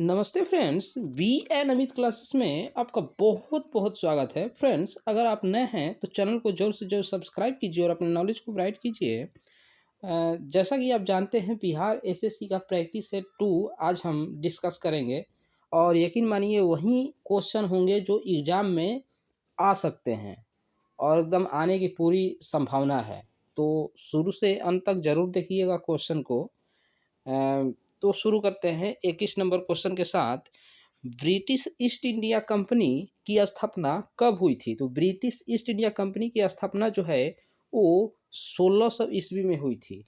नमस्ते friends, V N Amit classes में आपका बहुत बहुत स्वागत है। फ्रेंड्स, अगर आप नए हैं तो चैनल को जोर से जोर सब्सक्राइब कीजिए और अपने नॉलेज को ब्राइट कीजिए। जैसा कि आप जानते हैं, बिहार एसएससी का प्रैक्टिस सेट 2 आज हम डिस्कस करेंगे और यकीन मानिए वही क्वेश्चन होंगे जो एग्ज़ाम में आ सकते हैं और एकदम आने की पूरी संभावना है। तो शुरू से अंत तक ज़रूर देखिएगा क्वेश्चन को। तो शुरू करते हैं 21 नंबर क्वेश्चन के साथ। ब्रिटिश ईस्ट इंडिया कंपनी की स्थापना कब हुई थी? तो ब्रिटिश ईस्ट इंडिया कंपनी की स्थापना जो है वो 1600 ईस्वी में हुई थी।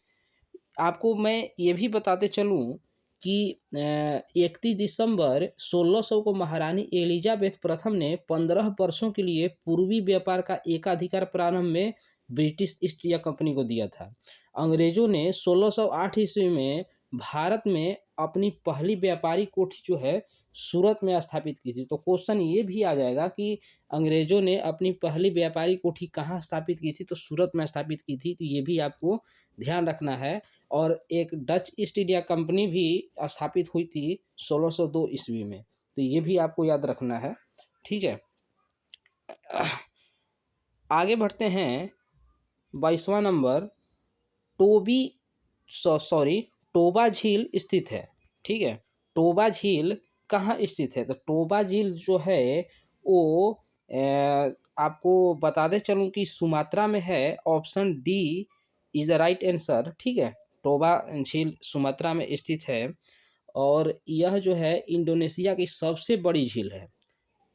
आपको मैं ये भी बताते चलूँ कि 31 दिसंबर 1600 को महारानी एलिजाबेथ प्रथम ने 15 वर्षों के लिए पूर्वी व्यापार का एकाधिकार प्रारंभ में ब्रिटिश ईस्ट इंडिया कंपनी को दिया था। अंग्रेजों ने 1608 ईस्वी में भारत में अपनी पहली व्यापारी कोठी जो है सूरत में स्थापित की थी। तो क्वेश्चन ये भी आ जाएगा कि अंग्रेजों ने अपनी पहली व्यापारी कोठी कहाँ स्थापित की थी? तो सूरत में स्थापित की थी। तो ये भी आपको ध्यान रखना है। और एक डच ईस्ट इंडिया कंपनी भी स्थापित हुई थी 1602 ईस्वी में। तो ये भी आपको याद रखना है। ठीक है, आगे बढ़ते हैं। 22वां नंबर, टोबी सॉरी टोबा झील स्थित है। ठीक है, टोबा झील कहाँ स्थित है? तो टोबा झील जो है वो आपको बताते चलूँ कि सुमात्रा में है। Option D is the right answer. ठीक है, टोबा झील सुमात्रा में स्थित है और यह जो है इंडोनेशिया की सबसे बड़ी झील है।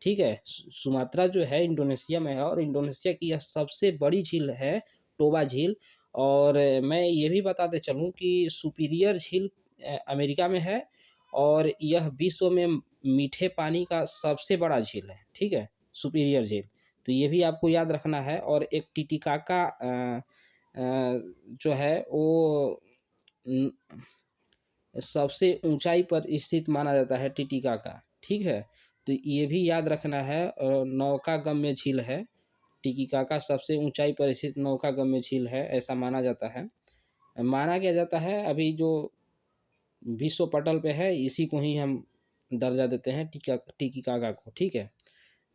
ठीक है, सुमात्रा जो है इंडोनेशिया में है और इंडोनेशिया की यह सबसे बड़ी झील है, टोबा झील। और मैं ये भी बताते चलूँ कि सुपीरियर झील अमेरिका में है और यह विश्व में मीठे पानी का सबसे बड़ा झील है। ठीक है, सुपीरियर झील। तो ये भी आपको याद रखना है। और एक टिटिकाका जो है वो सबसे ऊंचाई पर स्थित माना जाता है, टिटिकाका। ठीक है, तो ये भी याद रखना है। नौकागम्य झील है, टिटिकाका सबसे ऊंचाई पर स्थित नौकागम्य झील है, ऐसा माना जाता है। माना क्या जाता है, अभी जो विश्व पटल पे है इसी को ही हम दर्जा देते हैं, टिटिकाका को। ठीक है,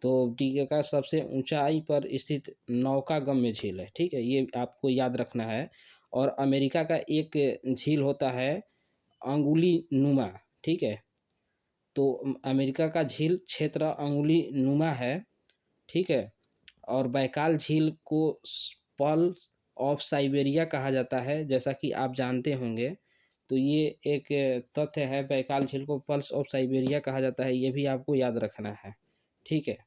तो टिटिकाका सबसे ऊंचाई पर स्थित नौकागम्य झील है। ठीक है, ये आपको याद रखना है। और अमेरिका का एक झील होता है अंगुली नुमा। ठीक है, तो अमेरिका का झील क्षेत्र अंगुली नुमा है। ठीक है, और बैकाल झील को पर्ल ऑफ साइबेरिया कहा जाता है, जैसा कि आप जानते होंगे। तो ये एक तथ्य है, बैकाल झील को पर्ल्स ऑफ साइबेरिया कहा जाता है, ये भी आपको याद रखना है। ठीक है,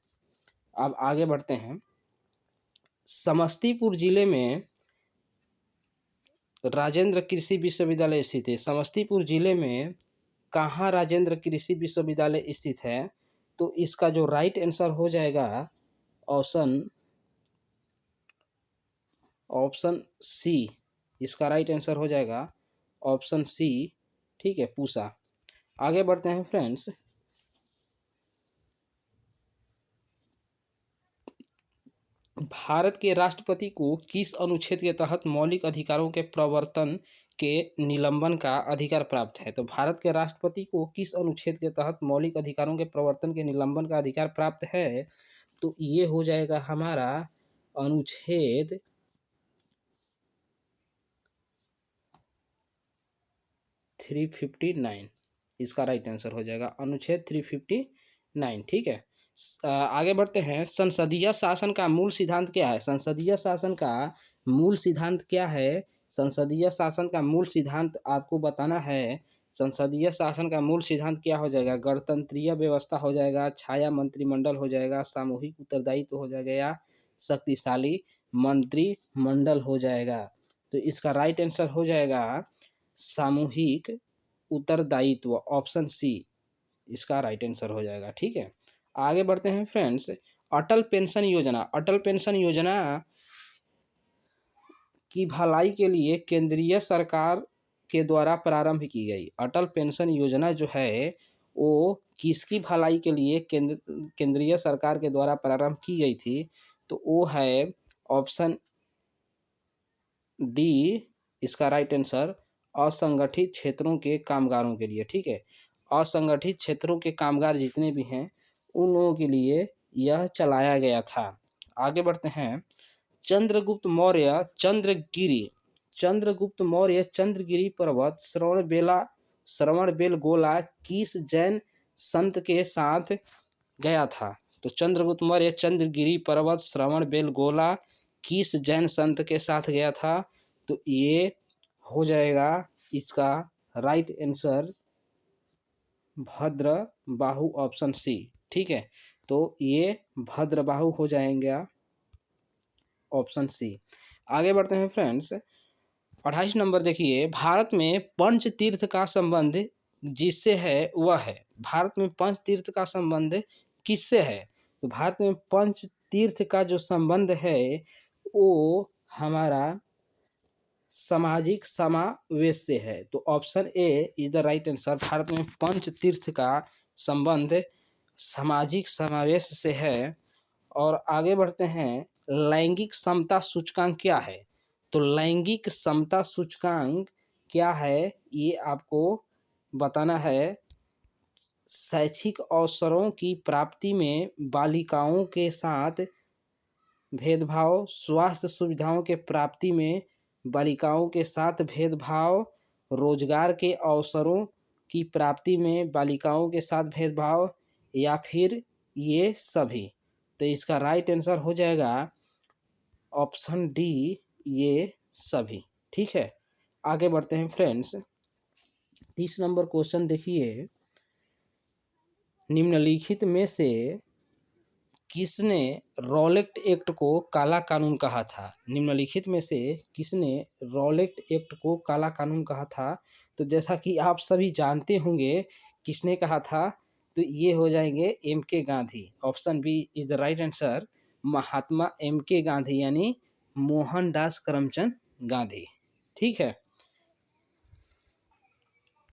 अब आगे बढ़ते हैं। समस्तीपुर जिले में राजेंद्र कृषि विश्वविद्यालय स्थित है। समस्तीपुर जिले में कहाँ राजेंद्र कृषि विश्वविद्यालय स्थित है? तो इसका जो राइट आंसर हो जाएगा ऑप्शन सी। इसका राइट आंसर हो जाएगा ऑप्शन सी। ठीक है, पूसा। आगे बढ़ते हैं फ्रेंड्स। भारत के राष्ट्रपति को किस अनुच्छेद के तहत मौलिक अधिकारों के प्रवर्तन के निलंबन का अधिकार प्राप्त है? तो भारत के राष्ट्रपति को किस अनुच्छेद के तहत मौलिक अधिकारों के प्रवर्तन के निलंबन का अधिकार प्राप्त है? तो ये हो जाएगा हमारा अनुच्छेद 359। इसका राइट आंसर हो जाएगा अनुच्छेद 359। ठीक है, आगे बढ़ते हैं। संसदीय शासन का मूल सिद्धांत क्या है? संसदीय शासन का मूल सिद्धांत क्या है? संसदीय शासन का मूल सिद्धांत आपको बताना है। संसदीय शासन का मूल सिद्धांत क्या हो जाएगा? गणतंत्रीय व्यवस्था हो जाएगा, छाया मंत्रिमंडल हो जाएगा, सामूहिक उत्तरदायित्व हो जाएगा या शक्तिशाली मंत्रिमंडल हो जाएगा? तो इसका राइट आंसर हो जाएगा सामूहिक उत्तरदायित्व, ऑप्शन सी इसका राइट आंसर हो जाएगा। ठीक है, आगे बढ़ते हैं फ्रेंड्स। अटल पेंशन योजना, अटल पेंशन योजना की भलाई के लिए केंद्रीय सरकार के द्वारा प्रारंभ की गई। अटल पेंशन योजना जो है वो किसकी भलाई के लिए केंद्रीय सरकार के द्वारा प्रारंभ की गई थी? तो वो है ऑप्शन डी इसका राइट आंसर, असंगठित क्षेत्रों के कामगारों के लिए। ठीक है, असंगठित क्षेत्रों के कामगार जितने भी हैं उन लोगों के लिए यह चलाया गया था। आगे बढ़ते हैं। चंद्रगुप्त मौर्य चंद्रगिरी पर्वत श्रवणबेलगोला किस जैन संत के साथ गया था? तो चंद्रगुप्त मौर्य चंद्रगिरी पर्वत श्रवणबेलगोला किस जैन संत के साथ गया था? तो ये हो जाएगा इसका right answer Bhadrabahu option C. ठीक है, तो ये भद्रबाहु हो जाएगा ऑप्शन सी। आगे बढ़ते हैं फ्रेंड्स। 28 नंबर देखिए, भारत में पंच तीर्थ का संबंध जिससे है वह है। भारत में पंच तीर्थ का संबंध किससे है? तो भारत में पंच तीर्थ का जो संबंध है वो हमारा सामाजिक समावेश से है। तो option A is the right answer. Bharat में पंच तीर्थ का संबंध सामाजिक समावेश से है। और आगे बढ़ते हैं। लैंगिक समता सूचकांक क्या है? तो लैंगिक समता सूचकांक क्या है ये आपको बताना है। शैक्षिक अवसरों की प्राप्ति में बालिकाओं के साथ भेदभाव, स्वास्थ्य सुविधाओं के प्राप्ति में बालिकाओं के साथ भेदभाव, रोजगार के अवसरों की प्राप्ति में बालिकाओं के साथ भेदभाव, या फिर ये सभी। तो इसका राइट आंसर हो जाएगा ऑप्शन डी, ये सभी। ठीक है, आगे बढ़ते हैं फ्रेंड्स। 30 नंबर क्वेश्चन देखिए, निम्नलिखित में से किसने रॉलेट एक्ट को काला कानून कहा था? निम्नलिखित में से किसने रॉलेट एक्ट को काला कानून कहा था? तो जैसा कि आप सभी जानते होंगे किसने कहा था, तो ये हो जाएंगे M K Gandhi. Option B is the right answer. Mahatma M K Gandhi यानी मोहनदास करमचंद गांधी। ठीक है,